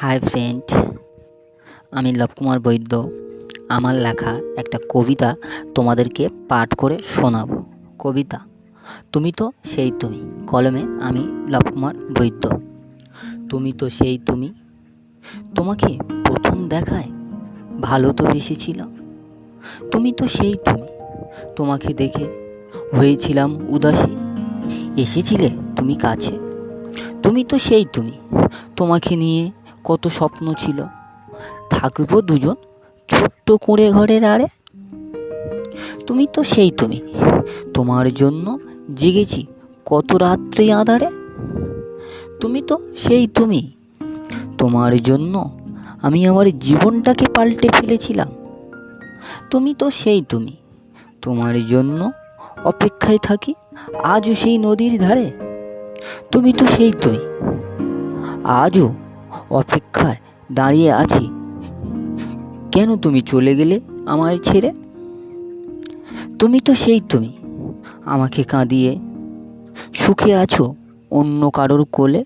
Hi friend, আমি লবকুমার বৈদ্য। আমার লেখা একটা কবিতা তোমাদেরকে পাঠ করে শোনাবো। কবিতা তুমি তো সেই তুমি। কলমে আমি লবকুমার বৈদ্য। তুমি তো সেই তুমি, তোমাকে প্রথম দেখায় ভালো তো বেশিছিলাম। তুমি তো সেই তুমি, তোমাকে দেখে হয়েছিলাম উদাসী। এসেছিলে তুমি কাছে। তুমি তো সেই তুমি, তোমাকে নিয়ে কত স্বপ্ন ছিল। থাকবো দুজন ছোট্ট কুঁড়ে ঘরের আড়ে। তুমি তো সেই তুমি, তোমার জন্য জেগেছি কত রাত্রি আঁধারে। তুমি তো সেই তুমি, তোমার জন্য আমি আমার জীবনটাকে পাল্টে ফেলেছিলাম। তুমি তো সেই তুমি, তোমার জন্য অপেক্ষায় থাকি আজও সেই নদীর ধারে। তুমি তো সেই তুমি, আজও অপেক্ষায় দাঁড়িয়ে আছি। কেন তুমি চলে গেলে আমায় ছেড়ে? তুমি তো সেই তুমি, আমাকে কাঁদিয়ে সুখে আছো অন্য কারোর কোলে।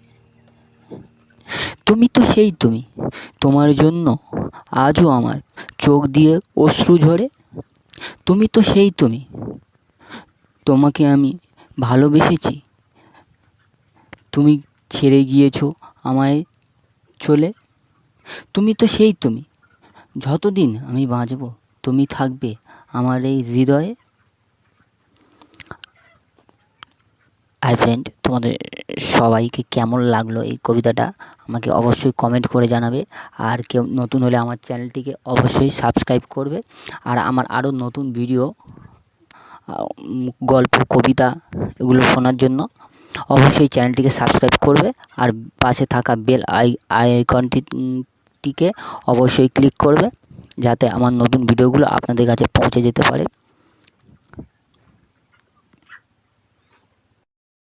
তুমি তো সেই তুমি, তোমার জন্য আজও আমার চোখ দিয়ে অশ্রু ঝরে। তুমি তো সেই তুমি, তোমাকে আমি ভালোবেসেছি, তুমি ছেড়ে গিয়েছো আমায় চলে। তুমি তো সেই তুমি, যতদিন আমি বাঁচব তুমি থাকবে আমার এই হৃদয়ে। হাই ফ্রেন্ড, তোমাদের সবাইকে কেমন লাগলো এই কবিতাটা আমাকে অবশ্যই কমেন্ট করে জানাবে। আর কেউ নতুন হলে আমার চ্যানেলটিকে অবশ্যই সাবস্ক্রাইব করবে। আর আমার আরও নতুন ভিডিও, গল্প, কবিতা এগুলো শোনার জন্য অবশ্যই চ্যানেলটিকে সাবস্ক্রাইব করবে। আর পাশে থাকা বেল আইকনটিকে অবশ্যই ক্লিক করবে, যাতে আমার নতুন ভিডিওগুলো আপনাদের কাছে পৌঁছে যেতে পারে।